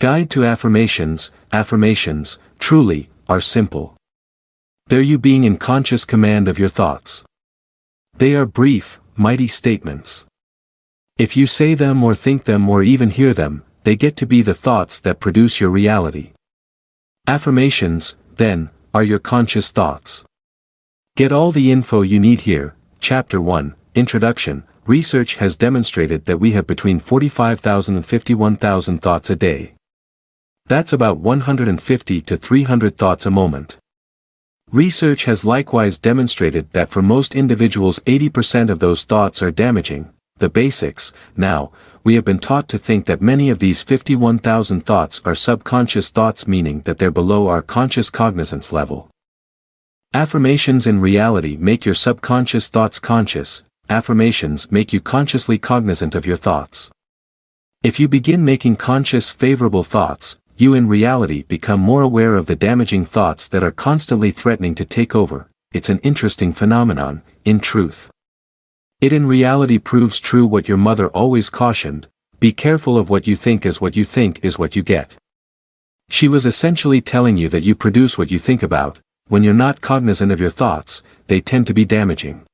Guide to Affirmations. Affirmations, truly, are simple. They're you being in conscious command of your thoughts. They are brief, mighty statements. If you say them or think them or even hear them, they get to be the thoughts that produce your reality. Affirmations, then, are your conscious thoughts. Get all the info you need here. Chapter 1, Introduction. Research has demonstrated that we have between 45,000 and 51,000 thoughts a day. That's about 150 to 300 thoughts a moment. Research has likewise demonstrated that for most individuals 80% of those thoughts are damaging. The basics. Now, we have been taught to think that many of these 51,000 thoughts are subconscious thoughts, meaning that they're below our conscious cognizance level. Affirmations in reality make your subconscious thoughts conscious. Affirmations make you consciously cognizant of your thoughts. If you begin making conscious favorable thoughts, you in reality become more aware of the damaging thoughts that are constantly threatening to take over. It's an interesting phenomenon, in truth. It in reality proves true what your mother always cautioned: be careful of what you think, as what you think is what you get. She was essentially telling you that you produce what you think about. When you're not cognizant of your thoughts, they tend to be damaging.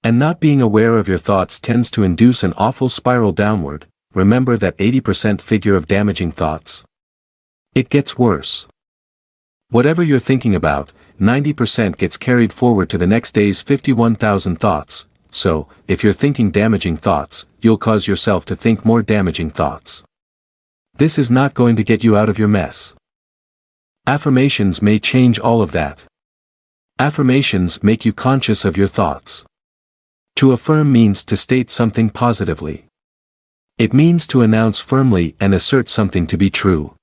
And not being aware of your thoughts tends to induce an awful spiral downward. Remember that 80% figure of damaging thoughts? It gets worse. Whatever you're thinking about, 90% gets carried forward to the next day's 51,000 thoughts. So, if you're thinking damaging thoughts, you'll cause yourself to think more damaging thoughts. This is not going to get you out of your mess. Affirmations may change all of that. Affirmations make you conscious of your thoughts. To affirm means to state something positively. It means to announce firmly and assert something to be true.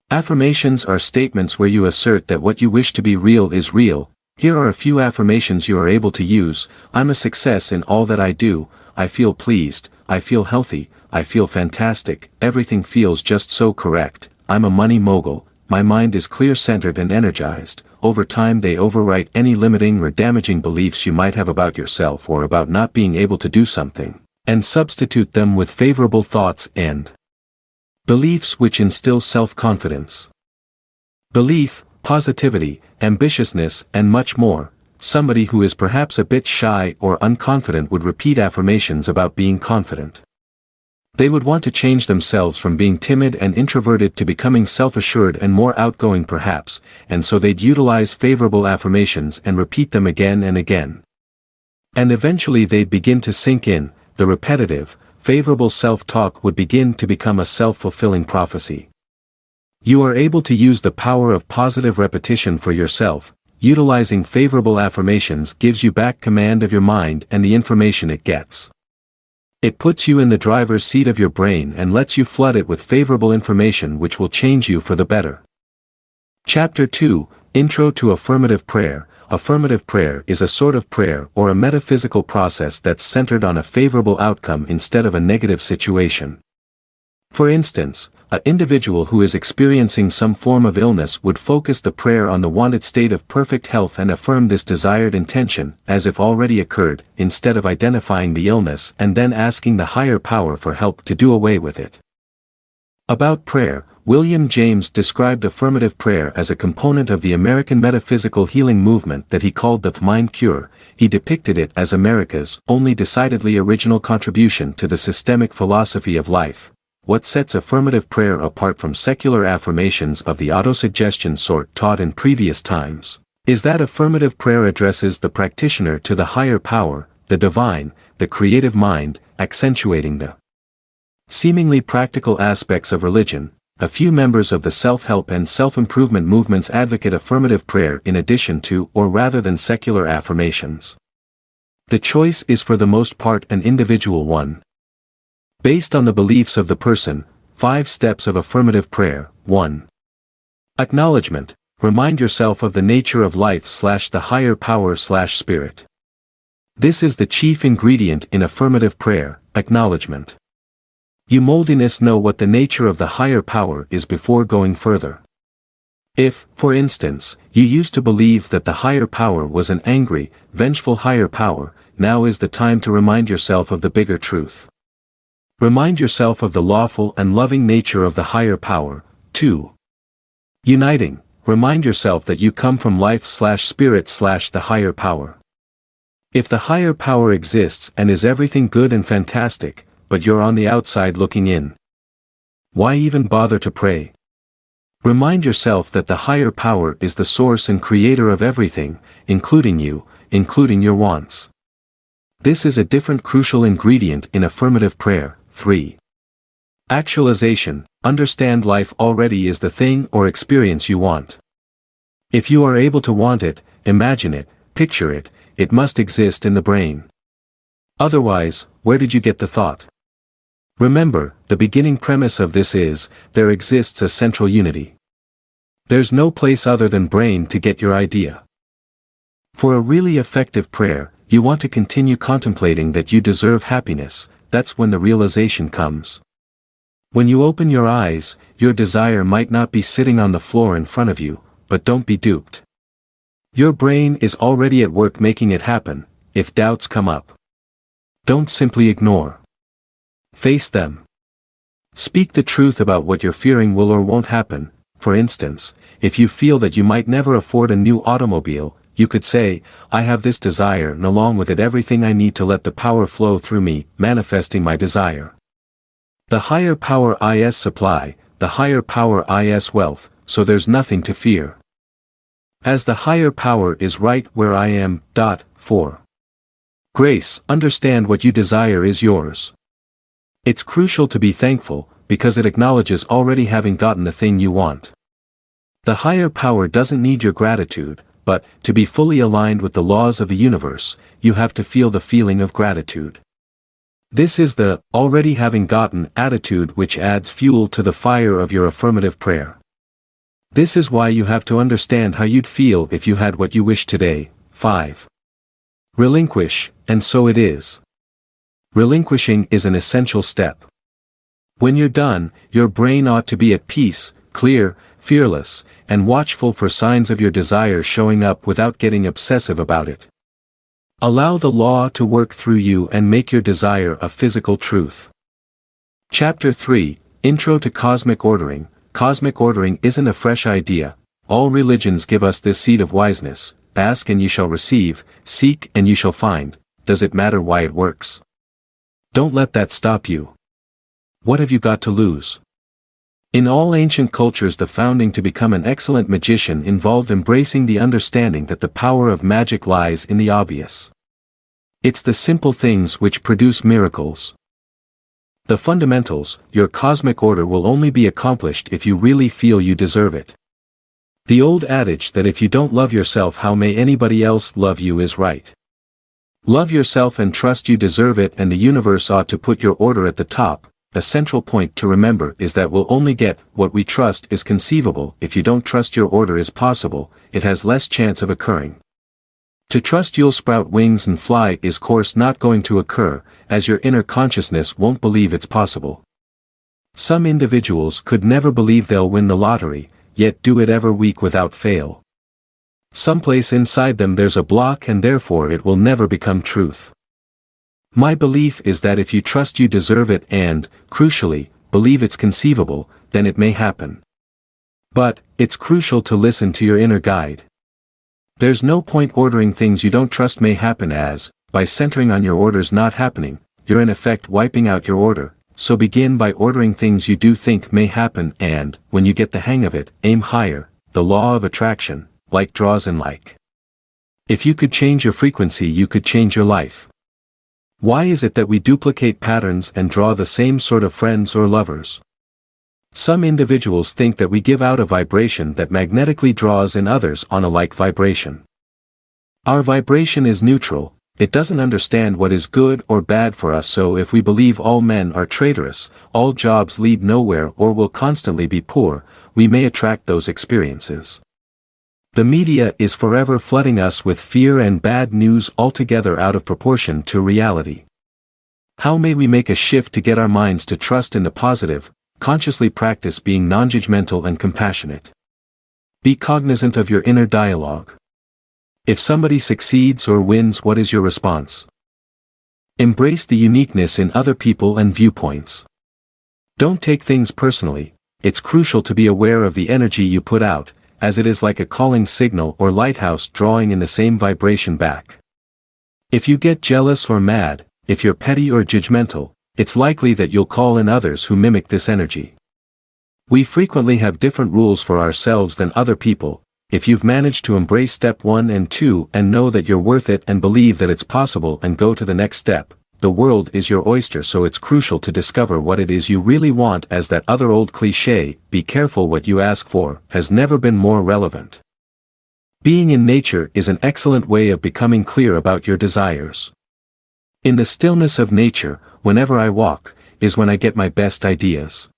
Affirmations are statements where you assert that what you wish to be real is real. Here are a few affirmations you are able to use. I'm a success in all that I do. I feel pleased. I feel healthy. I feel fantastic. Everything feels just so correct. I'm a money mogul. My mind is clear-centered and energized. Over time they overwrite any limiting or damaging beliefs you might have about yourself or about not being able to do something, and substitute them with favorable thoughts and beliefs which instill self-confidence. Belief, positivity, ambitiousness, and much more. Somebody who is perhaps a bit shy or unconfident would repeat affirmations about being confident. They would want to change themselves from being timid and introverted to becoming self-assured and more outgoing perhaps, and so they'd utilize favorable affirmations and repeat them again and again. And eventually they'd begin to sink in. The repetitive, favorable self-talk would begin to become a self-fulfilling prophecy. You are able to use the power of positive repetition for yourself. Utilizing favorable affirmations gives you back command of your mind and the information it gets. It puts you in the driver's seat of your brain and lets you flood it with favorable information which will change you for the better. Chapter 2, Intro to Affirmative Prayer. Affirmative prayer is a sort of prayer or a metaphysical process that's centered on a favorable outcome instead of a negative situation. For instance, an individual who is experiencing some form of illness would focus the prayer on the wanted state of perfect health and affirm this desired intention, as if already occurred, instead of identifying the illness and then asking the higher power for help to do away with it. About prayer, William James described affirmative prayer as a component of the American metaphysical healing movement that he called the mind cure. He depicted it as America's only decidedly original contribution to the systemic philosophy of life. What sets affirmative prayer apart from secular affirmations of the autosuggestion sort taught in previous times, is that affirmative prayer addresses the practitioner to the higher power, the divine, the creative mind, accentuating the seemingly practical aspects of religion. A few members of the self-help and self-improvement movements advocate affirmative prayer in addition to or rather than secular affirmations. The choice is for the most part an individual one. Based on the beliefs of the person. 5 steps of affirmative prayer. 1. Acknowledgement. Remind yourself of the nature of life / the higher power / spirit. This is the chief ingredient in affirmative prayer, acknowledgement. You moldiness know what the nature of the higher power is before going further. If, for instance, you used to believe that the higher power was an angry, vengeful higher power, now is the time to remind yourself of the bigger truth. Remind yourself of the lawful and loving nature of the higher power. 2. Uniting. Remind yourself that you come from life/spirit/the higher power. If the higher power exists and is everything good and fantastic, but you're on the outside looking in, why even bother to pray? Remind yourself that the higher power is the source and creator of everything, including you, including your wants. This is a different crucial ingredient in affirmative prayer. 3. Actualization. Understand life already is the thing or experience you want. If you are able to want it, imagine it, picture it, it must exist in the brain. Otherwise, where did you get the thought? Remember, the beginning premise of this is, there exists a central unity. There's no place other than brain to get your idea. For a really effective prayer, you want to continue contemplating that you deserve happiness. That's when the realization comes. When you open your eyes, your desire might not be sitting on the floor in front of you, but don't be duped. Your brain is already at work making it happen. If doubts come up, don't simply ignore. Face them. Speak the truth about what you're fearing will or won't happen. For instance, if you feel that you might never afford a new automobile, you could say, I have this desire and along with it everything I need to let the power flow through me, manifesting my desire. The higher power is supply, the higher power is wealth, so there's nothing to fear. As the higher power is right where I am. 4. Grace. Understand what you desire is yours. It's crucial to be thankful, because it acknowledges already having gotten the thing you want. The higher power doesn't need your gratitude, but, to be fully aligned with the laws of the universe, you have to feel the feeling of gratitude. This is the, already having gotten, attitude which adds fuel to the fire of your affirmative prayer. This is why you have to understand how you'd feel if you had what you wish today. 5. Relinquish, and so it is. Relinquishing is an essential step. When you're done, your brain ought to be at peace, clear, fearless, and watchful for signs of your desire showing up without getting obsessive about it. Allow the law to work through you and make your desire a physical truth. Chapter 3, Intro to Cosmic Ordering. Cosmic ordering isn't a fresh idea. All religions give us this seed of wiseness. Ask and you shall receive, seek and you shall find. Does it matter why it works? Don't let that stop you. What have you got to lose? In all ancient cultures, the founding to become an excellent magician involved embracing the understanding that the power of magic lies in the obvious. It's the simple things which produce miracles. The fundamentals, your cosmic order will only be accomplished if you really feel you deserve it. The old adage that if you don't love yourself, how may anybody else love you is right. Love yourself and trust you deserve it, and the universe ought to put your order at the top. A central point to remember is that we'll only get what we trust is conceivable. If you don't trust your order is possible, it has less chance of occurring. To trust you'll sprout wings and fly is course not going to occur, as your inner consciousness won't believe it's possible. Some individuals could never believe they'll win the lottery, yet do it every week without fail. Someplace inside them there's a block and therefore it will never become truth. My belief is that if you trust you deserve it and, crucially, believe it's conceivable, then it may happen. But, it's crucial to listen to your inner guide. There's no point ordering things you don't trust may happen, as, by centering on your orders not happening, you're in effect wiping out your order. So begin by ordering things you do think may happen and, when you get the hang of it, aim higher. The law of attraction, like draws in like. If you could change your frequency, you could change your life. Why is it that we duplicate patterns and draw the same sort of friends or lovers? Some individuals think that we give out a vibration that magnetically draws in others on a like vibration. Our vibration is neutral, it doesn't understand what is good or bad for us, so if we believe all men are traitorous, all jobs lead nowhere or will constantly be poor, we may attract those experiences. The media is forever flooding us with fear and bad news altogether out of proportion to reality. How may we make a shift to get our minds to trust in the positive? Consciously practice being non-judgmental and compassionate. Be cognizant of your inner dialogue. If somebody succeeds or wins, what is your response? Embrace the uniqueness in other people and viewpoints. Don't take things personally. It's crucial to be aware of the energy you put out, as it is like a calling signal or lighthouse drawing in the same vibration back. If you get jealous or mad, if you're petty or judgmental, it's likely that you'll call in others who mimic this energy. We frequently have different rules for ourselves than other people. If you've managed to embrace step 1 and 2 and know that you're worth it and believe that it's possible and go to the next step, the world is your oyster, so it's crucial to discover what it is you really want, as that other old cliché, "Be careful what you ask for," has never been more relevant. Being in nature is an excellent way of becoming clear about your desires. In the stillness of nature, whenever I walk, is when I get my best ideas.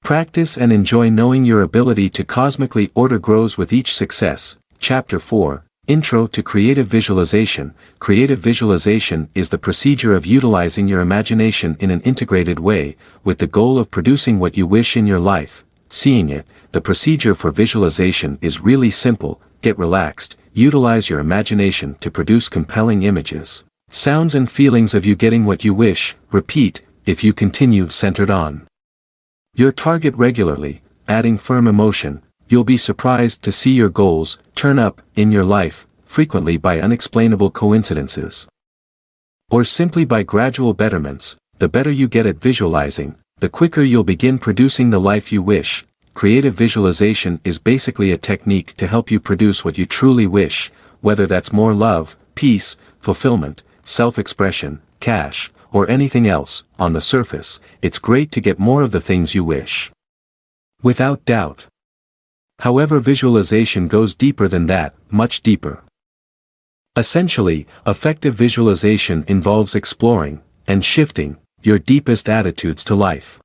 Practice and enjoy knowing your ability to cosmically order grows with each success. Chapter 4, Intro to Creative Visualization. Creative visualization is the procedure of utilizing your imagination in an integrated way, with the goal of producing what you wish in your life. Seeing it, the procedure for visualization is really simple. Get relaxed, utilize your imagination to produce compelling images, sounds and feelings of you getting what you wish. Repeat, if you continue centered on your target regularly, adding firm emotion, you'll be surprised to see your goals turn up in your life, frequently by unexplainable coincidences. Or simply by gradual betterments. The better you get at visualizing, the quicker you'll begin producing the life you wish. Creative visualization is basically a technique to help you produce what you truly wish, whether that's more love, peace, fulfillment, self-expression, cash, or anything else. On the surface, it's great to get more of the things you wish. Without doubt. However, visualization goes deeper than that, much deeper. Essentially, effective visualization involves exploring and shifting your deepest attitudes to life.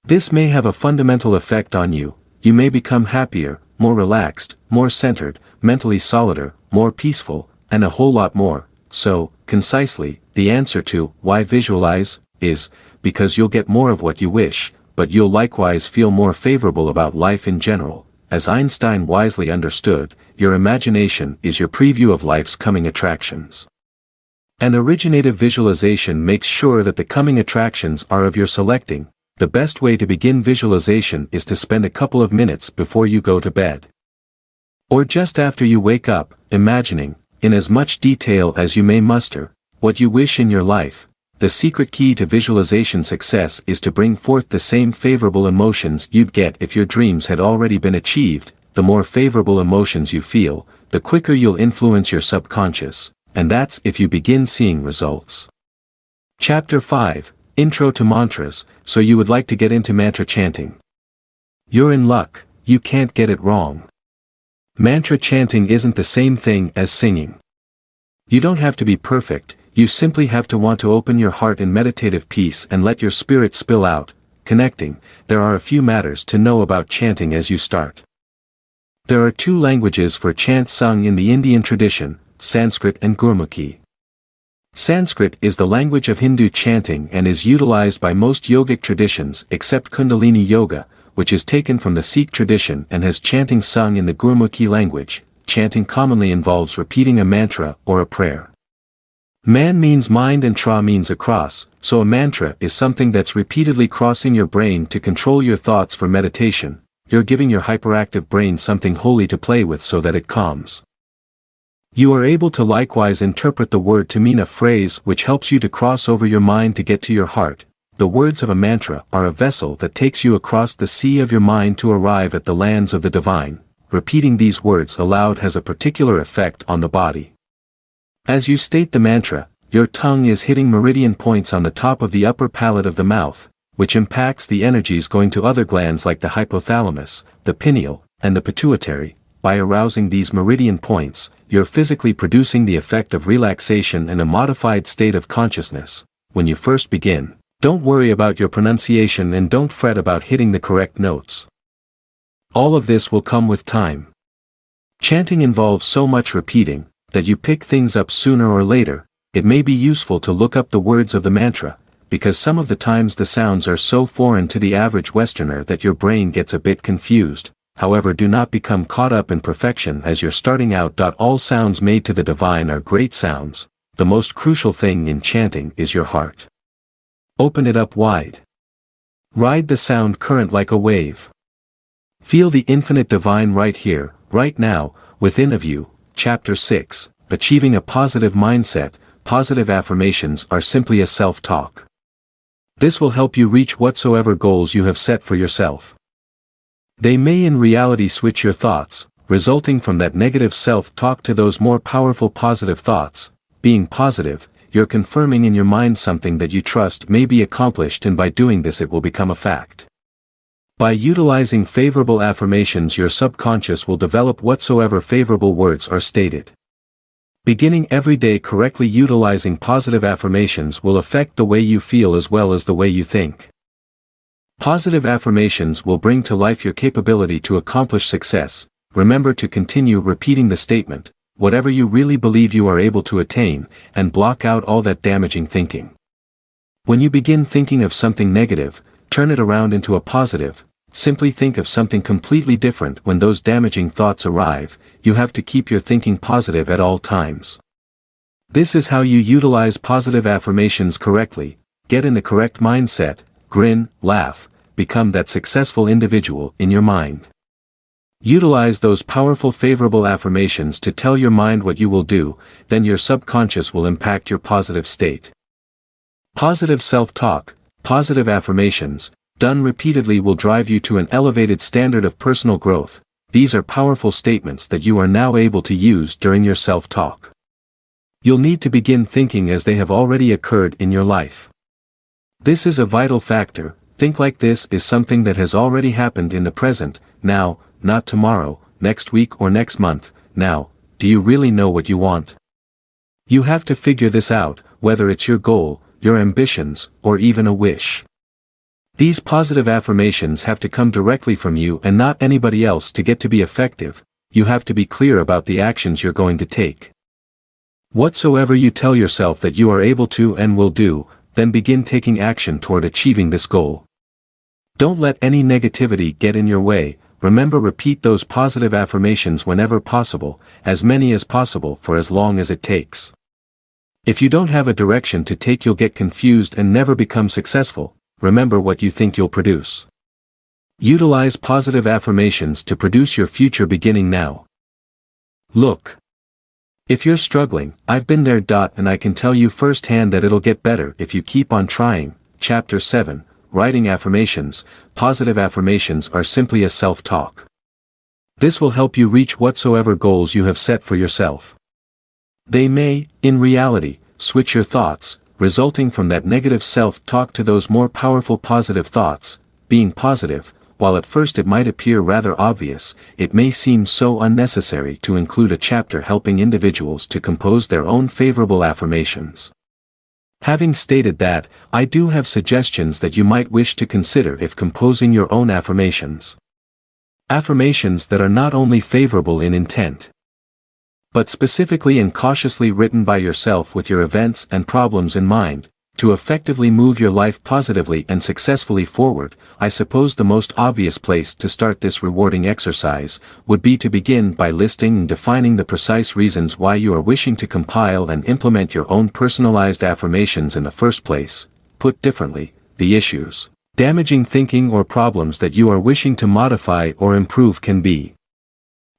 This may have a fundamental effect on you. You may become happier, more relaxed, more centered, mentally solider, more peaceful, and a whole lot more. So, concisely, the answer to why visualize is because you'll get more of what you wish, but you'll likewise feel more favorable about life in general. As Einstein wisely understood, your imagination is your preview of life's coming attractions. An originative visualization makes sure that the coming attractions are of your selecting. The best way to begin visualization is to spend a couple of minutes before you go to bed, or just after you wake up, imagining, in as much detail as you may muster, what you wish in your life. The secret key to visualization success is to bring forth the same favorable emotions you'd get if your dreams had already been achieved. The more favorable emotions you feel, the quicker you'll influence your subconscious, and that's if you begin seeing results. Chapter 5, Intro to Mantras. So you would like to get into mantra chanting? You're in luck, you can't get it wrong. Mantra chanting isn't the same thing as singing. You don't have to be perfect. You simply have to want to open your heart in meditative peace and let your spirit spill out. Connecting. There are a few matters to know about chanting as you start. There are 2 languages for chant sung in the Indian tradition, Sanskrit and Gurmukhi. Sanskrit is the language of Hindu chanting and is utilized by most yogic traditions except Kundalini Yoga, which is taken from the Sikh tradition and has chanting sung in the Gurmukhi language. Chanting commonly involves repeating a mantra or a prayer. Man means mind and tra means across, so a mantra is something that's repeatedly crossing your brain to control your thoughts for meditation. You're giving your hyperactive brain something holy to play with so that it calms. You are able to likewise interpret the word to mean a phrase which helps you to cross over your mind to get to your heart. The words of a mantra are a vessel that takes you across the sea of your mind to arrive at the lands of the divine. Repeating these words aloud has a particular effect on the body. As you state the mantra, your tongue is hitting meridian points on the top of the upper palate of the mouth, which impacts the energies going to other glands like the hypothalamus, the pineal, and the pituitary. By arousing these meridian points, you're physically producing the effect of relaxation and a modified state of consciousness. When you first begin, don't worry about your pronunciation and don't fret about hitting the correct notes. All of this will come with time. Chanting involves so much repeating that you pick things up sooner or later. It may be useful to look up the words of the mantra, because some of the times the sounds are so foreign to the average Westerner that your brain gets a bit confused. However, do not become caught up in perfection as you're starting out. All sounds made to the divine are great sounds. the most crucial thing in chanting is your heart. Open it up wide. Ride the sound current like a wave. Feel the infinite divine right here, right now, within of you. Chapter 6, Achieving a Positive Mindset. Positive affirmations are simply a self-talk. This will help you reach whatsoever goals you have set for yourself. They may in reality switch your thoughts, resulting from that negative self-talk to those more powerful positive thoughts. Being positive, you're confirming in your mind something that you trust may be accomplished, and by doing this it will become a fact. By utilizing favorable affirmations, your subconscious will develop whatsoever favorable words are stated. Beginning every day correctly utilizing positive affirmations will affect the way you feel as well as the way you think. Positive affirmations will bring to life your capability to accomplish success. Remember to continue repeating the statement, whatever you really believe you are able to attain, and block out all that damaging thinking. When you begin thinking of something negative, turn it around into a positive. Simply think of something completely different when those damaging thoughts arrive. You have to keep your thinking positive at all times. This is how you utilize positive affirmations correctly. Get in the correct mindset, grin, laugh, become that successful individual in your mind. Utilize those powerful favorable affirmations to tell your mind what you will do, then your subconscious will impact your positive state. Positive self-talk, positive affirmations, done repeatedly will drive you to an elevated standard of personal growth. These are powerful statements that you are now able to use during your self-talk. You'll need to begin thinking as they have already occurred in your life. This is a vital factor. Think like this is something that has already happened in the present, now, not tomorrow, next week or next month. Now, do you really know what you want? You have to figure this out, whether it's your goal, your ambitions, or even a wish. These positive affirmations have to come directly from you and not anybody else to get to be effective. You have to be clear about the actions you're going to take. Whatsoever you tell yourself that you are able to and will do, then begin taking action toward achieving this goal. Don't let any negativity get in your way. Remember, repeat those positive affirmations whenever possible, as many as possible for as long as it takes. If you don't have a direction to take, you'll get confused and never become successful. Remember what you think you'll produce. Utilize positive affirmations to produce your future beginning now. Look. If you're struggling, I've been there. And I can tell you firsthand that it'll get better if you keep on trying. Chapter 7, Writing Affirmations. Positive affirmations are simply a self-talk. This will help you reach whatsoever goals you have set for yourself. They may, in reality, switch your thoughts, resulting from that negative self-talk to those more powerful positive thoughts. Being positive, while at first it might appear rather obvious, it may seem so unnecessary to include a chapter helping individuals to compose their own favorable affirmations. Having stated that, I do have suggestions that you might wish to consider if composing your own affirmations. Affirmations that are not only favorable in intent, but specifically and cautiously written by yourself with your events and problems in mind, to effectively move your life positively and successfully forward. I suppose the most obvious place to start this rewarding exercise would be to begin by listing and defining the precise reasons why you are wishing to compile and implement your own personalized affirmations in the first place. Put differently, the issues, damaging thinking or problems that you are wishing to modify or improve can be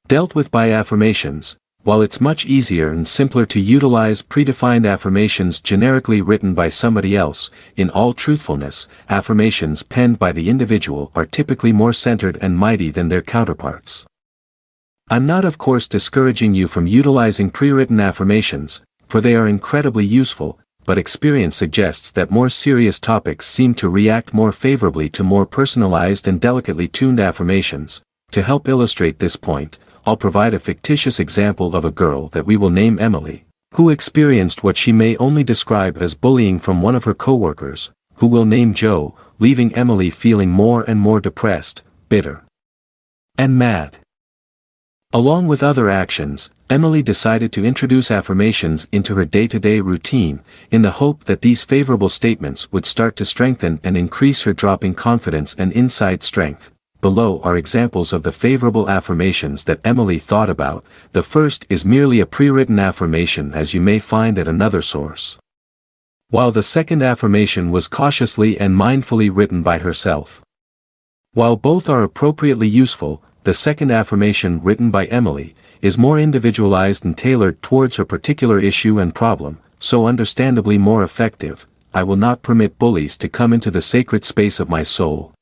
dealt with by affirmations. While it's much easier and simpler to utilize predefined affirmations generically written by somebody else, in all truthfulness, affirmations penned by the individual are typically more centered and mighty than their counterparts. I'm not of course discouraging you from utilizing pre-written affirmations, for they are incredibly useful, but experience suggests that more serious topics seem to react more favorably to more personalized and delicately tuned affirmations. To help illustrate this point, I'll provide a fictitious example of a girl that we will name Emily, who experienced what she may only describe as bullying from one of her coworkers, who we'll name Joe, leaving Emily feeling more and more depressed, bitter, and mad. Along with other actions, Emily decided to introduce affirmations into her day-to-day routine, in the hope that these favorable statements would start to strengthen and increase her dropping confidence and inside strength. below are examples of the favorable affirmations that Emily thought about. The first is merely a pre-written affirmation, as you may find at another source, while the second affirmation was cautiously and mindfully written by herself. While both are appropriately useful, the second affirmation written by Emily is more individualized and tailored towards her particular issue and problem, so understandably more effective. I will not permit bullies to come into the sacred space of my soul.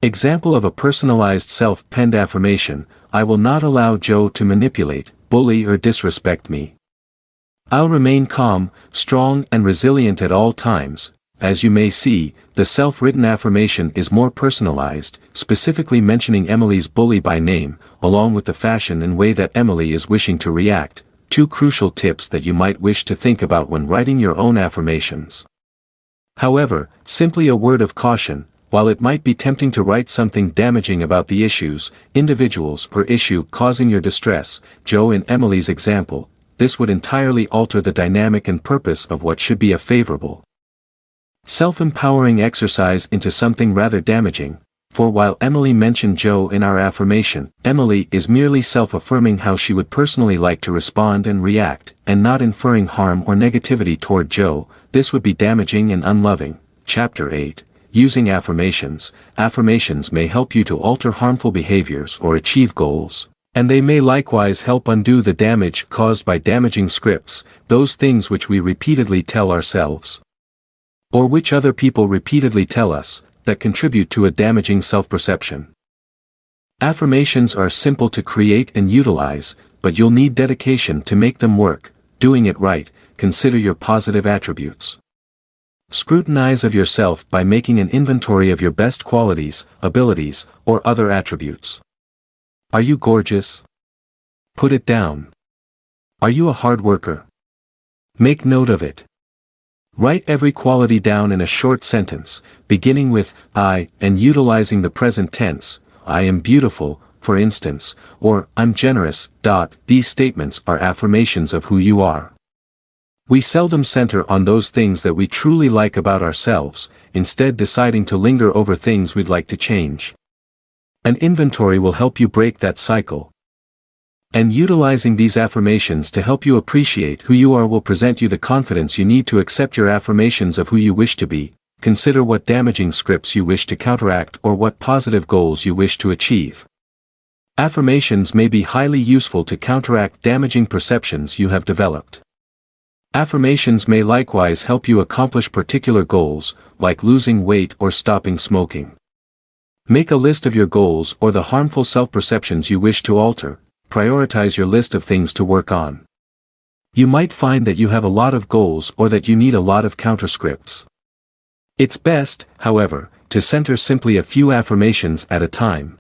Example of a personalized self-penned affirmation: I will not allow Joe to manipulate, bully or disrespect me. I'll remain calm, strong and resilient at all times. As you may see, the self-written affirmation is more personalized, specifically mentioning Emily's bully by name, along with the fashion and way that Emily is wishing to react. Two crucial tips that you might wish to think about when writing your own affirmations. However, simply a word of caution: while it might be tempting to write something damaging about the issues, individuals or issue causing your distress, Joe in Emily's example, this would entirely alter the dynamic and purpose of what should be a favorable, self-empowering exercise into something rather damaging. For while Emily mentioned Joe in our affirmation, Emily is merely self-affirming how she would personally like to respond and react, and not inferring harm or negativity toward Joe. This would be damaging and unloving. Chapter 8. Using affirmations. Affirmations may help you to alter harmful behaviors or achieve goals, and they may likewise help undo the damage caused by damaging scripts, those things which we repeatedly tell ourselves, or which other people repeatedly tell us, that contribute to a damaging self-perception. Affirmations are simple to create and utilize, but you'll need dedication to make them work. Doing it right. Consider your positive attributes. Scrutinize of yourself by making an inventory of your best qualities, abilities, or other attributes. Are you gorgeous? Put it down. Are you a hard worker? Make note of it. Write every quality down in a short sentence, beginning with I, and utilizing the present tense. I am beautiful, for instance, or I'm generous. These statements are affirmations of who you are. We seldom center on those things that we truly like about ourselves, instead deciding to linger over things we'd like to change. An inventory will help you break that cycle. And utilizing these affirmations to help you appreciate who you are will present you the confidence you need to accept your affirmations of who you wish to be. Consider what damaging scripts you wish to counteract or what positive goals you wish to achieve. Affirmations may be highly useful to counteract damaging perceptions you have developed. Affirmations may likewise help you accomplish particular goals, like losing weight or stopping smoking. Make a list of your goals or the harmful self-perceptions you wish to alter. Prioritize your list of things to work on. You might find that you have a lot of goals or that you need a lot of counterscripts. It's best, however, to center simply a few affirmations at a time.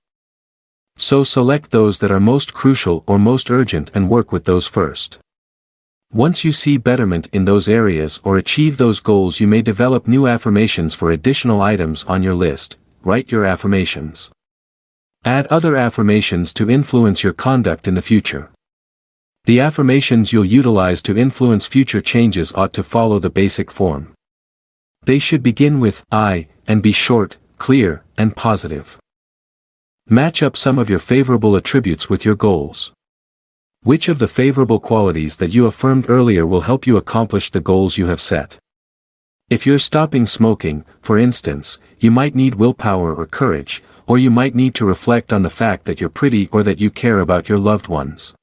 So select those that are most crucial or most urgent and work with those first. Once you see betterment in those areas or achieve those goals, you may develop new affirmations for additional items on your list. Write your affirmations. Add other affirmations to influence your conduct in the future. The affirmations you'll utilize to influence future changes ought to follow the basic form. They should begin with I, and be short, clear, and positive. Match up some of your favorable attributes with your goals. Which of the favorable qualities that you affirmed earlier will help you accomplish the goals you have set? If you're stopping smoking, for instance, you might need willpower or courage, or you might need to reflect on the fact that you're pretty or that you care about your loved ones.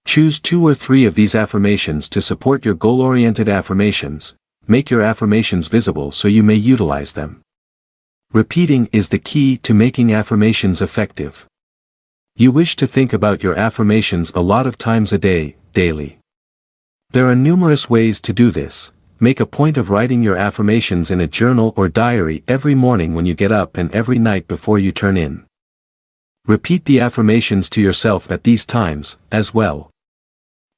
Choose 2 or 3 of these affirmations to support your goal-oriented affirmations. Make your affirmations visible so you may utilize them. Repeating is the key to making affirmations effective. You wish to think about your affirmations a lot of times a day, daily. There are numerous ways to do this. Make a point of writing your affirmations in a journal or diary every morning when you get up and every night before you turn in. Repeat the affirmations to yourself at these times, as well.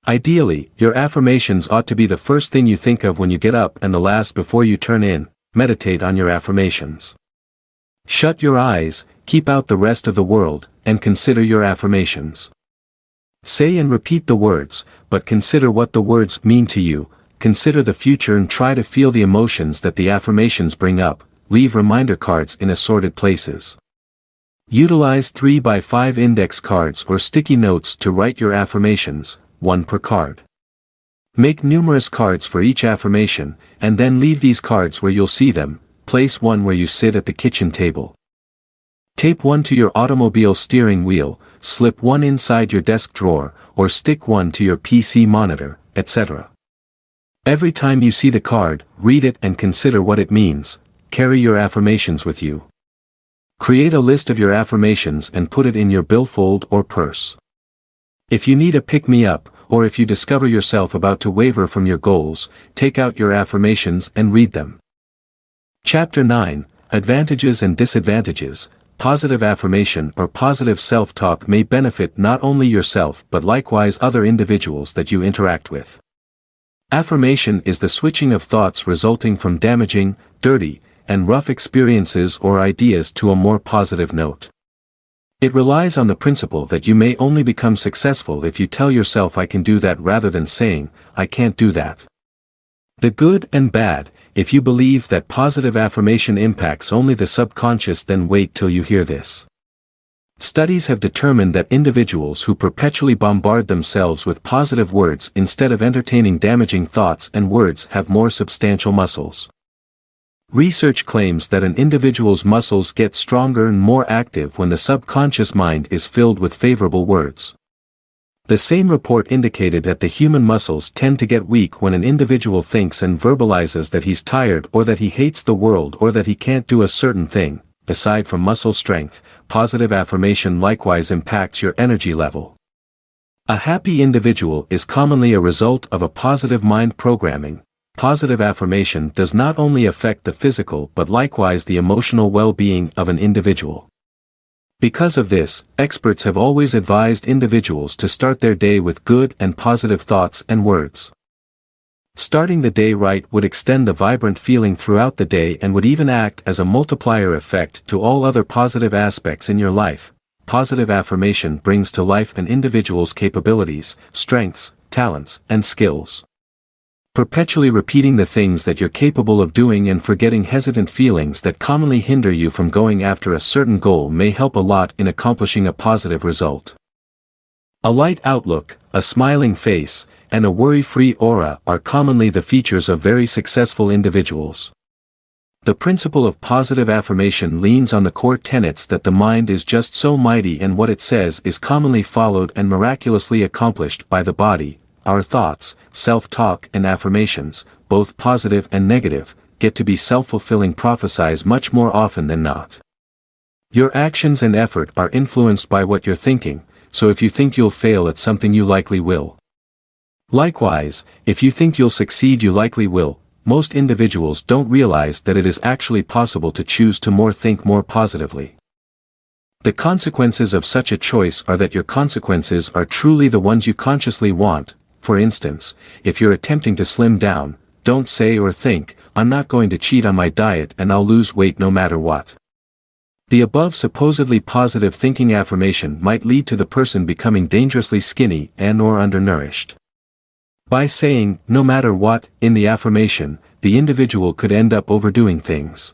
Ideally, your affirmations ought to be the first thing you think of when you get up and the last before you turn in. Meditate on your affirmations. Shut your eyes, keep out the rest of the world, and consider your affirmations. Say and repeat the words, but consider what the words mean to you. Consider the future and try to feel the emotions that the affirmations bring up. Leave reminder cards in assorted places. Utilize 3 by 5 index cards or sticky notes to write your affirmations, one per card. Make numerous cards for each affirmation, and then leave these cards where you'll see them. Place one where you sit at the kitchen table. Tape one to your automobile steering wheel, slip one inside your desk drawer, or stick one to your PC monitor, etc. Every time you see the card, read it and consider what it means. Carry your affirmations with you. Create a list of your affirmations and put it in your billfold or purse. If you need a pick-me-up, or if you discover yourself about to waver from your goals, take out your affirmations and read them. Chapter 9, Advantages and Disadvantages. Positive affirmation or positive self-talk may benefit not only yourself but likewise other individuals that you interact with. Affirmation is the switching of thoughts resulting from damaging, dirty, and rough experiences or ideas to a more positive note. It relies on the principle that you may only become successful if you tell yourself I can do that rather than saying, I can't do that. The good and bad. If you believe that positive affirmation impacts only the subconscious, then wait till you hear this. Studies have determined that individuals who perpetually bombard themselves with positive words instead of entertaining damaging thoughts and words have more substantial muscles. Research claims that an individual's muscles get stronger and more active when the subconscious mind is filled with favorable words. The same report indicated that the human muscles tend to get weak when an individual thinks and verbalizes that he's tired or that he hates the world or that he can't do a certain thing. Aside from muscle strength, positive affirmation likewise impacts your energy level. A happy individual is commonly a result of a positive mind programming. Positive affirmation does not only affect the physical but likewise the emotional well-being of an individual. Because of this, experts have always advised individuals to start their day with good and positive thoughts and words. Starting the day right would extend the vibrant feeling throughout the day and would even act as a multiplier effect to all other positive aspects in your life. Positive affirmation brings to life an individual's capabilities, strengths, talents, and skills. Perpetually repeating the things that you're capable of doing and forgetting hesitant feelings that commonly hinder you from going after a certain goal may help a lot in accomplishing a positive result. A light outlook, a smiling face, and a worry-free aura are commonly the features of very successful individuals. The principle of positive affirmation leans on the core tenets that the mind is just so mighty and what it says is commonly followed and miraculously accomplished by the body. Our thoughts, self-talk and affirmations, both positive and negative, get to be self-fulfilling prophecies much more often than not. Your actions and effort are influenced by what you're thinking, so if you think you'll fail at something you likely will. Likewise, if you think you'll succeed you likely will. Most individuals don't realize that it is actually possible to choose to think more positively. The consequences of such a choice are that your consequences are truly the ones you consciously want. For instance, if you're attempting to slim down, don't say or think, I'm not going to cheat on my diet and I'll lose weight no matter what. The above supposedly positive thinking affirmation might lead to the person becoming dangerously skinny and/or undernourished. By saying, no matter what, in the affirmation, the individual could end up overdoing things.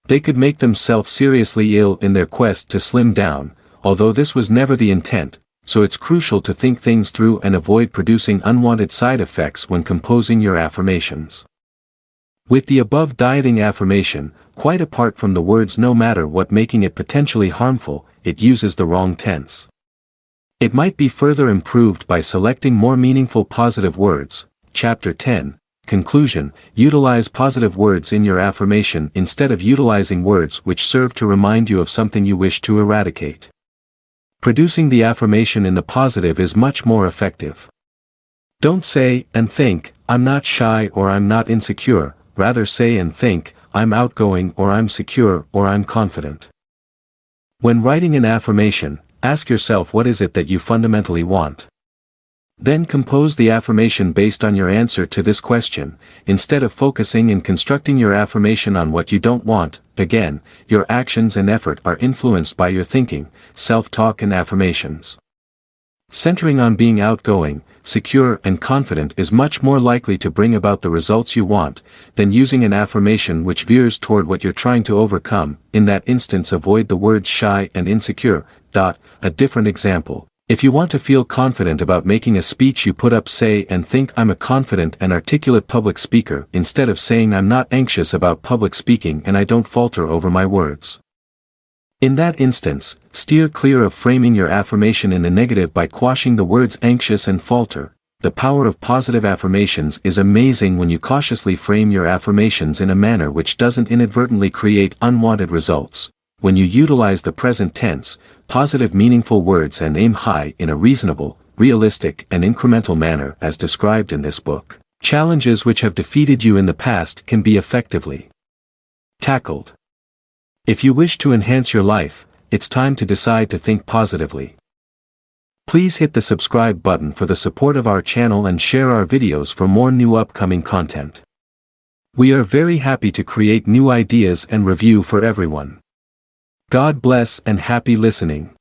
They could make themselves seriously ill in their quest to slim down, although this was never the intent. So it's crucial to think things through and avoid producing unwanted side effects when composing your affirmations. With the above dieting affirmation, quite apart from the words no matter what making it potentially harmful, it uses the wrong tense. It might be further improved by selecting more meaningful positive words. Chapter 10, Conclusion. Utilize positive words in your affirmation instead of utilizing words which serve to remind you of something you wish to eradicate. Producing the affirmation in the positive is much more effective. Don't say and think, I'm not shy or I'm not insecure, rather say and think, I'm outgoing or I'm secure or I'm confident. When writing an affirmation, ask yourself what is it that you fundamentally want. Then compose the affirmation based on your answer to this question, instead of focusing and constructing your affirmation on what you don't want. Again, your actions and effort are influenced by your thinking, self-talk and affirmations. Centering on being outgoing, secure and confident is much more likely to bring about the results you want, than using an affirmation which veers toward what you're trying to overcome. In that instance, avoid the words shy and insecure. A different example. If you want to feel confident about making a speech, you put up say and think I'm a confident and articulate public speaker, instead of saying I'm not anxious about public speaking and I don't falter over my words. In that instance, steer clear of framing your affirmation in the negative by quashing the words anxious and falter. The power of positive affirmations is amazing when you cautiously frame your affirmations in a manner which doesn't inadvertently create unwanted results. When you utilize the present tense, positive meaningful words and aim high in a reasonable, realistic and incremental manner as described in this book, challenges which have defeated you in the past can be effectively tackled. If you wish to enhance your life, it's time to decide to think positively. Please hit the subscribe button for the support of our channel and share our videos for more new upcoming content. We are very happy to create new ideas and review for everyone. God bless and happy listening.